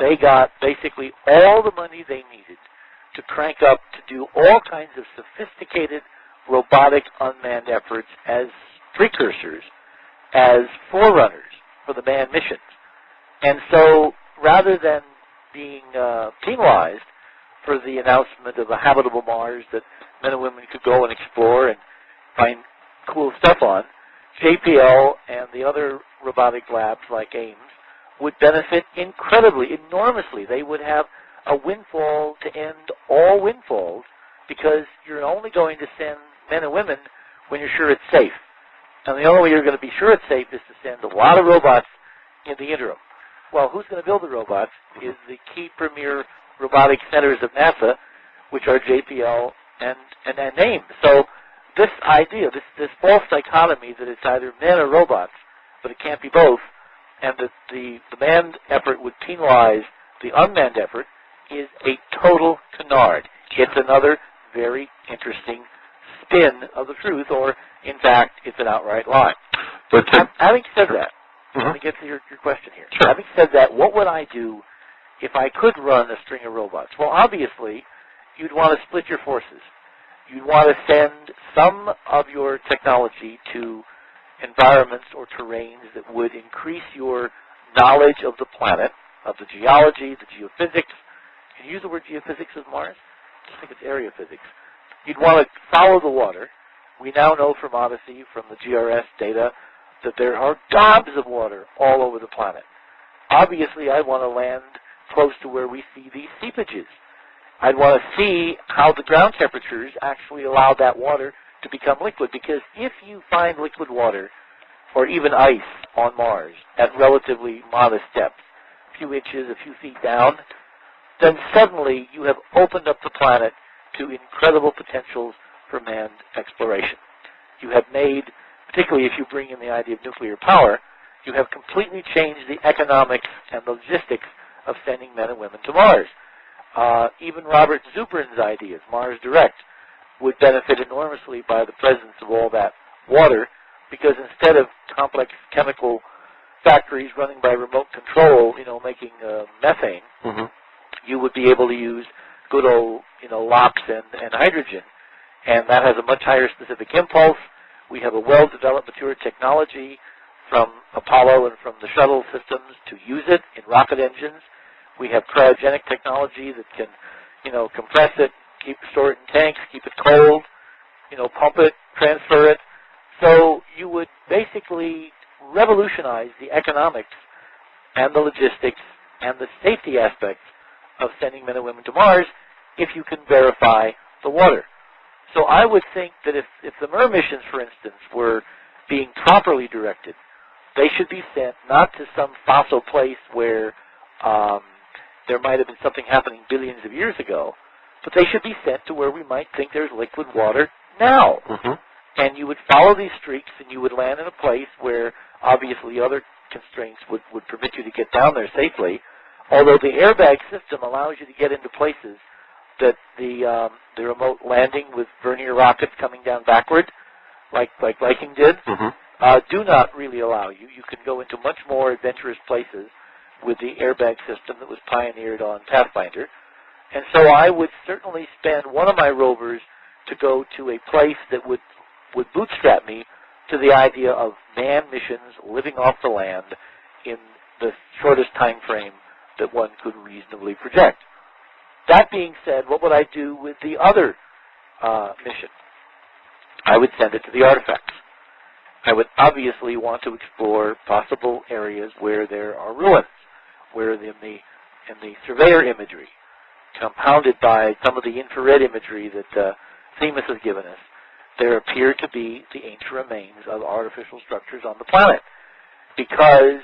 they got basically all the money they needed to crank up to do all kinds of sophisticated robotic unmanned efforts as precursors, as forerunners for the manned missions. And so rather than being penalized for the announcement of a habitable Mars that men and women could go and explore and find cool stuff on, JPL and the other robotic labs like Ames would benefit incredibly, enormously. They would have a windfall to end all windfalls because you're only going to send men and women when you're sure it's safe. And the only way you're going to be sure it's safe is to send a lot of robots in the interim. Well, who's going to build the robots is the key premier robotic centers of NASA, which are JPL and Ames. So this idea, this false dichotomy that it's either men or robots, but it can't be both, and that the manned effort would penalize the unmanned effort, is a total canard. It's another very interesting spin of the truth, or in fact, it's an outright lie. But having said that, let me get to your question here. Sure. Having said that, what would I do if I could run a string of robots? Well, obviously, you'd want to split your forces. You'd want to send some of your technology to environments or terrains that would increase your knowledge of the planet, of the geology, the geophysics. Can you use the word geophysics with Mars? I think it's area physics. You'd want to follow the water. We now know from Odyssey, from the GRS data, that there are gobs of water all over the planet. Obviously, I want to land close to where we see these seepages. I'd want to see how the ground temperatures actually allow that water to become liquid, because if you find liquid water or even ice on Mars at relatively modest depths, a few inches, a few feet down, then suddenly you have opened up the planet to incredible potentials for manned exploration. You have made, particularly if you bring in the idea of nuclear power, you have completely changed the economics and the logistics of sending men and women to Mars. Even Robert Zubrin's ideas, Mars Direct, would benefit enormously by the presence of all that water, because instead of complex chemical factories running by remote control, making methane, you would be able to use good old, LOX and hydrogen, and that has a much higher specific impulse. We have a well-developed, mature technology from Apollo and from the shuttle systems to use it in rocket engines. We have cryogenic technology that can, compress it, store it in tanks, keep it cold, pump it, transfer it. So you would basically revolutionize the economics and the logistics and the safety aspects of sending men and women to Mars if you can verify the water. So I would think that if the MER missions, for instance, were being properly directed, they should be sent not to some fossil place where there might have been something happening billions of years ago, but they should be sent to where we might think there's liquid water now. And you would follow these streaks, and you would land in a place where obviously other constraints would permit you to get down there safely, although the airbag system allows you to get into places that the remote landing with vernier rockets coming down backward, like Viking did, do not really allow you. You can go into much more adventurous places with the airbag system that was pioneered on Pathfinder. And so I would certainly spend one of my rovers to go to a place that would bootstrap me to the idea of manned missions living off the land in the shortest time frame that one could reasonably project. That being said, what would I do with the other mission? I would send it to the artifacts. I would obviously want to explore possible areas where there are ruins, where in the surveyor imagery, compounded by some of the infrared imagery that Themis has given us, there appear to be the ancient remains of artificial structures on the planet. Because,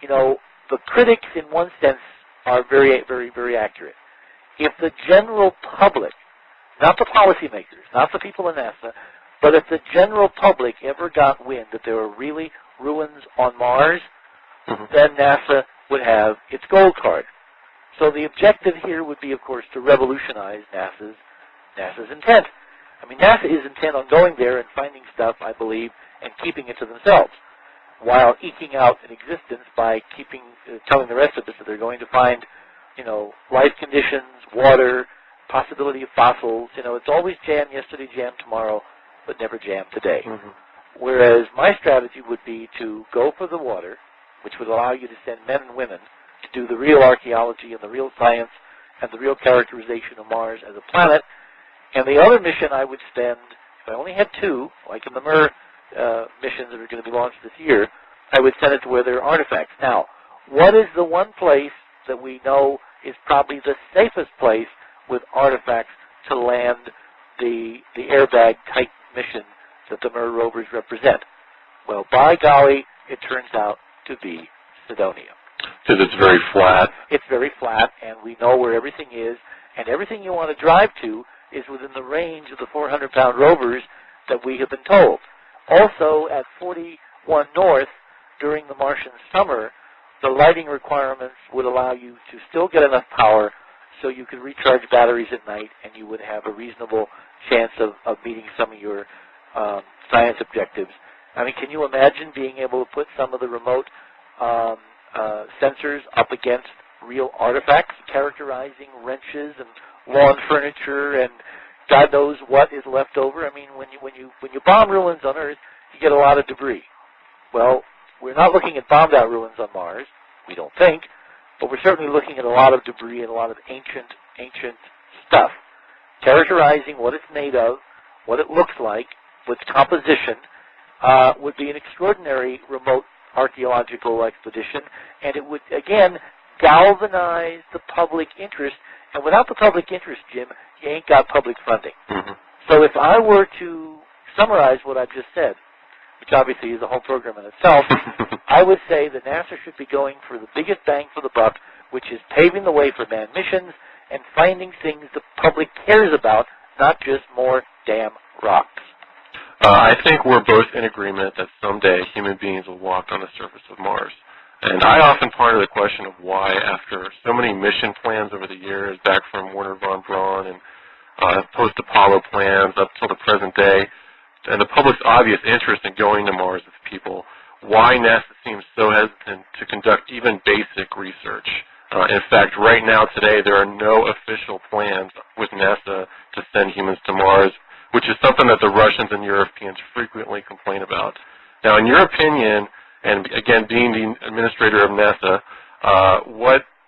the critics in one sense are very, very, very accurate. If the general public, not the policymakers, not the people in NASA, but if the general public ever got wind that there were really ruins on Mars, then NASA would have its gold card. So the objective here would be, of course, to revolutionize NASA's intent. I mean, NASA is intent on going there and finding stuff, I believe, and keeping it to themselves. while eking out an existence by telling the rest of us that they're going to find, life conditions, water, possibility of fossils. It's always jam yesterday, jam tomorrow, but never jam today. Mm-hmm. Whereas my strategy would be to go for the water, which would allow you to send men and women to do the real archaeology and the real science and the real characterization of Mars as a planet. And the other mission I would spend, if I only had two, like in the MER missions that are going to be launched this year, I would send it to where there are artifacts. Now, what is the one place that we know is probably the safest place with artifacts to land the airbag-type mission that the MER rovers represent? Well, by golly, it turns out to be Cydonia. Because it's very flat. It's very flat, and we know where everything is, and everything you want to drive to is within the range of the 400-pound rovers that we have been told. Also, at 41 North, during the Martian summer, the lighting requirements would allow you to still get enough power so you could recharge batteries at night, and you would have a reasonable chance of meeting some of your science objectives. I mean, can you imagine being able to put some of the remote sensors up against real artifacts, characterizing wrenches and lawn furniture and God knows what is left over? I mean, when you bomb ruins on Earth, you get a lot of debris. Well, we're not looking at bombed-out ruins on Mars, we don't think, but we're certainly looking at a lot of debris and a lot of ancient stuff. Characterizing what it's made of, what it looks like, with composition, would be an extraordinary remote archaeological expedition, and it would, again, galvanize the public interest. And without the public interest, Jim, you ain't got public funding. Mm-hmm. So if I were to summarize what I've just said, which obviously is a whole program in itself, I would say that NASA should be going for the biggest bang for the buck, which is paving the way for manned missions and finding things the public cares about, not just more damn rocks. I think we're both in agreement that someday human beings will walk on the surface of Mars. And I often ponder the question of why, after so many mission plans over the years, back from Wernher von Braun and post-Apollo plans up till the present day, and the public's obvious interest in going to Mars with people, why NASA seems so hesitant to conduct even basic research. In fact, right now, today, there are no official plans with NASA to send humans to Mars, which is something that the Russians and Europeans frequently complain about. Now, in your opinion, and again, being the administrator of NASA,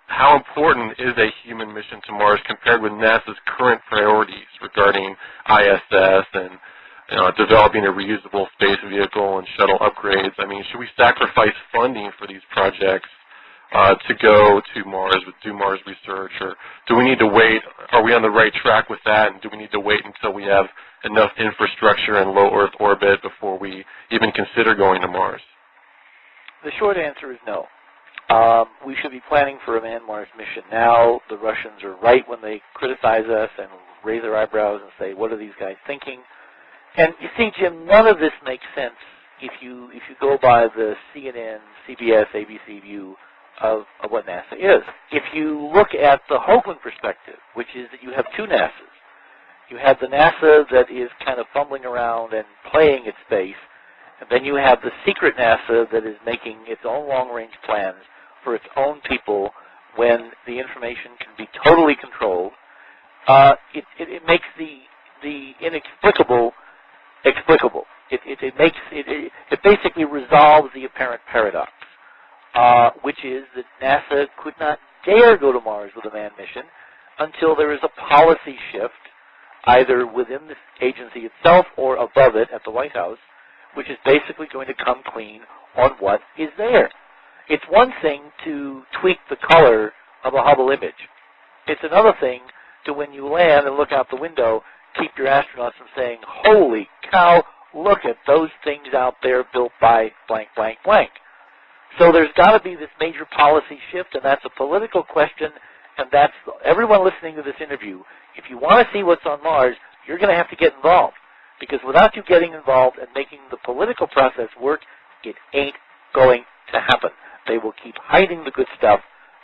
how important is a human mission to Mars compared with NASA's current priorities regarding ISS and developing a reusable space vehicle and shuttle upgrades? I mean, should we sacrifice funding for these projects to go to Mars, do Mars research, or do we need to wait? Are we on the right track with that, and do we need to wait until we have enough infrastructure in low Earth orbit before we even consider going to Mars? The short answer is no. We should be planning for a manned Mars mission now. The Russians are right when they criticize us and raise their eyebrows and say, what are these guys thinking? And you see, Jim, none of this makes sense if you go by the CNN, CBS, ABC view of what NASA is. If you look at the Hoagland perspective, which is that you have two NASAs. You have the NASA that is kind of fumbling around and playing its space, and then you have the secret NASA that is making its own long-range plans for its own people when the information can be totally controlled. It makes the inexplicable explicable. It basically resolves the apparent paradox, which is that NASA could not dare go to Mars with a manned mission until there is a policy shift, either within the agency itself or above it at the White House, which is basically going to come clean on what is there. It's one thing to tweak the color of a Hubble image. It's another thing to, when you land and look out the window, keep your astronauts from saying, holy cow, look at those things out there built by blank, blank, blank. So there's got to be this major policy shift, and that's a political question, and that's everyone listening to this interview. If you want to see what's on Mars, you're going to have to get involved, because without you getting involved and making the political process work, it ain't going to happen. They will keep hiding the good stuff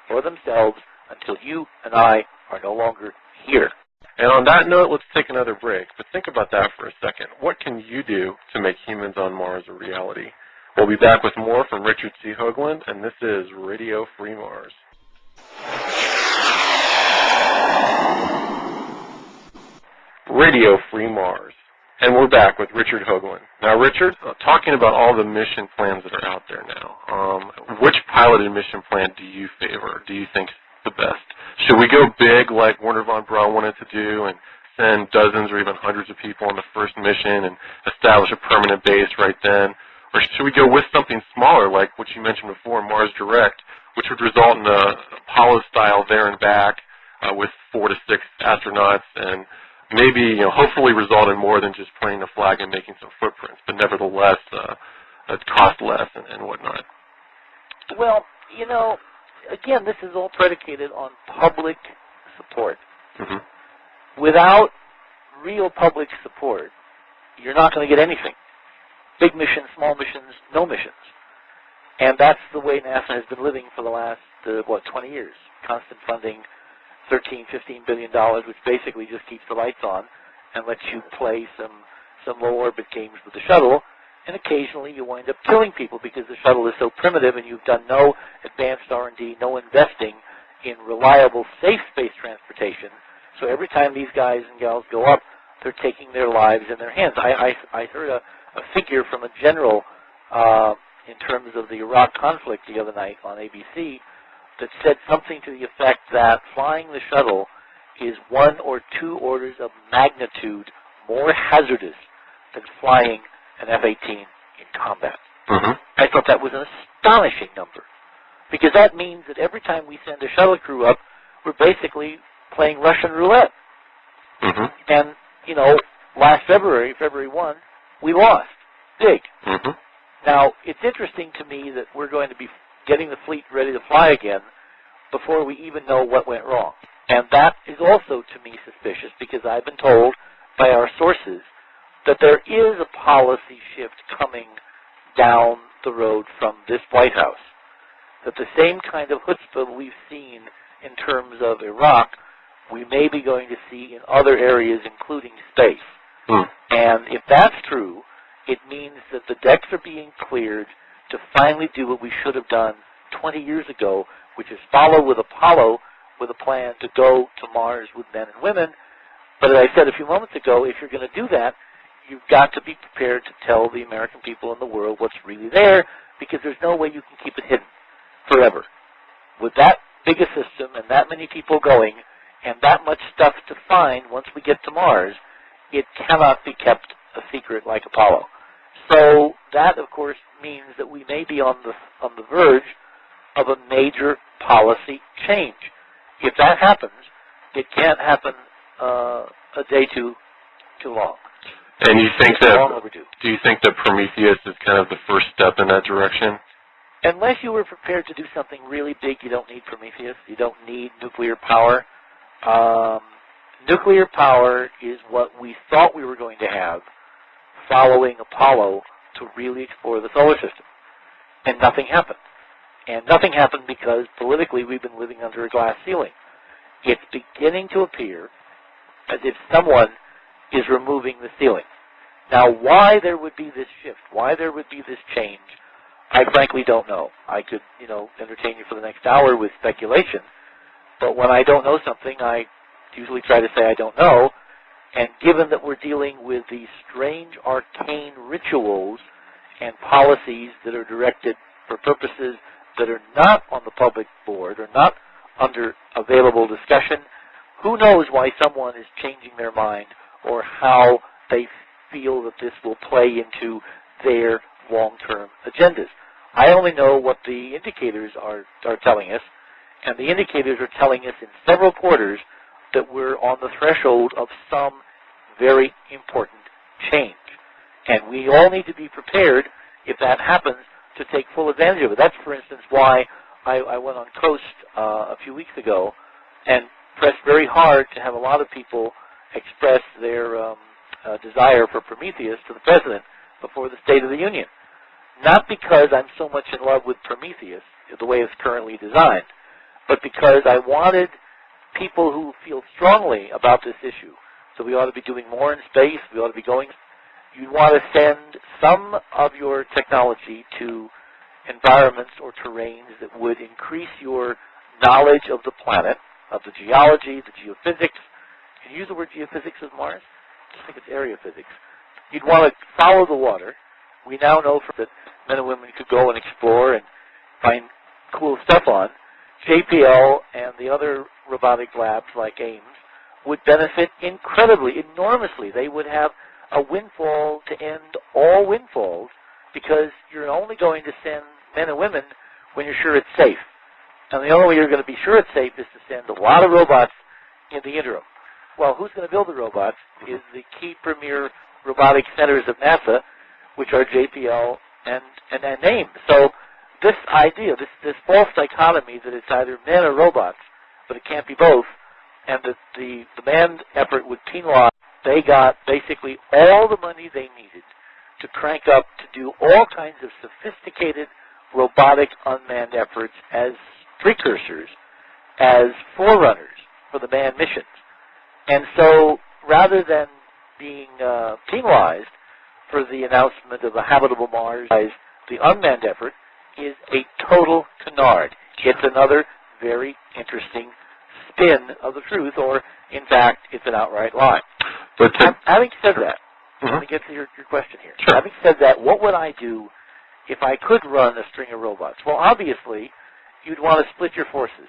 for themselves until you and I are no longer here. And on that note, let's take another break. But think about that for a second. What can you do to make humans on Mars a reality? We'll be back with more from Richard C. Hoagland, and this is Radio Free Mars. Radio Free Mars. And we're back with Richard Hoagland. Now, Richard, talking about all the mission plans that are out there now, which piloted mission plan do you favor? Do you think is the best? Should we go big like Wernher von Braun wanted to do and send dozens or even hundreds of people on the first mission and establish a permanent base right then? Or should we go with something smaller like what you mentioned before, Mars Direct, which would result in a Apollo-style there and back with 4 to 6 astronauts and maybe, hopefully result in more than just planting a flag and making some footprints, but nevertheless, cost less and whatnot? Well, again, this is all predicated on public support. Mm-hmm. Without real public support, you're not going to get anything. Big missions, small missions, no missions. And that's the way NASA has been living for the last, 20 years. Constant funding, $13, $15 billion, which basically just keeps the lights on and lets you play some low-orbit games with the shuttle. And occasionally you wind up killing people because the shuttle is so primitive and you've done no advanced R&D, no investing in reliable, safe space transportation. So every time these guys and gals go up, they're taking their lives in their hands. I heard a figure from a general in terms of the Iraq conflict the other night on ABC that said something to the effect that flying the shuttle is 1 or 2 orders of magnitude more hazardous than flying an F-18 in combat. Mm-hmm. I thought that was an astonishing number because that means that every time we send a shuttle crew up, we're basically playing Russian roulette. Mm-hmm. And, last February 1, we lost. Big. Mm-hmm. Now, it's interesting to me that we're going to be getting the fleet ready to fly again before we even know what went wrong. And that is also, to me, suspicious because I've been told by our sources that there is a policy shift coming down the road from this White House. That the same kind of chutzpah we've seen in terms of Iraq, we may be going to see in other areas, including space. Mm. And if that's true, it means that the decks are being cleared to finally do what we should have done 20 years ago, which is follow with Apollo with a plan to go to Mars with men and women. But as I said a few moments ago, if you're going to do that, you've got to be prepared to tell the American people in the world what's really there, because there's no way you can keep it hidden forever. With that big a system and that many people going and that much stuff to find once we get to Mars, it cannot be kept a secret like Apollo. So that, of course, means that we may be on the verge of a major policy change. If that happens, it can't happen a day too long. And you think that? Long overdue. Do you think that Prometheus is kind of the first step in that direction? Unless you were prepared to do something really big, you don't need Prometheus. You don't need nuclear power. Nuclear power is what we thought we were going to have following Apollo to really explore the solar system. And nothing happened. And nothing happened because politically we've been living under a glass ceiling. It's beginning to appear as if someone is removing the ceiling. Now, why there would be this shift, why there would be this change, I frankly don't know. I could, entertain you for the next hour with speculation, but when I don't know something, I usually try to say I don't know, and given that we're dealing with these strange arcane rituals and policies that are directed for purposes that are not on the public board or not under available discussion, who knows why someone is changing their mind or how they feel that this will play into their long-term agendas. I only know what the indicators are telling us, and the indicators are telling us in several quarters that we're on the threshold of some very important change. And we all need to be prepared, if that happens, to take full advantage of it. That's, for instance, why I went on Coast a few weeks ago and pressed very hard to have a lot of people express their desire for Prometheus to the President before the State of the Union. Not because I'm so much in love with Prometheus, the way it's currently designed, but because I wanted people who feel strongly about this issue. So we ought to be doing more in space, we ought to be going you'd want to send some of your technology to environments or terrains that would increase your knowledge of the planet, of the geology, the geophysics. Can you use the word geophysics with Mars? I think it's area physics. You'd want to follow the water. We now know that men and women could go and explore and find cool stuff on. JPL and the other robotic labs like Ames would benefit incredibly, enormously. They would have a windfall to end all windfalls because you're only going to send men and women when you're sure it's safe. And the only way you're going to be sure it's safe is to send a lot of robots in the interim. Well, who's going to build the robots is the key premier robotic centers of NASA, which are JPL and Ames. So this idea, this false dichotomy that it's either men or robots, but it can't be both, and that the manned effort would penalize, they got basically all the money they needed to crank up to do all kinds of sophisticated robotic unmanned efforts as precursors, as forerunners for the manned missions. And so rather than being penalized for the announcement of a habitable Mars, the unmanned effort is a total canard. It's another very interesting spin of the truth, or in fact, it's an outright lie. But having said that, let me get to your question here. Sure. Having said that, what would I do if I could run a string of robots? Well, obviously, you'd want to split your forces.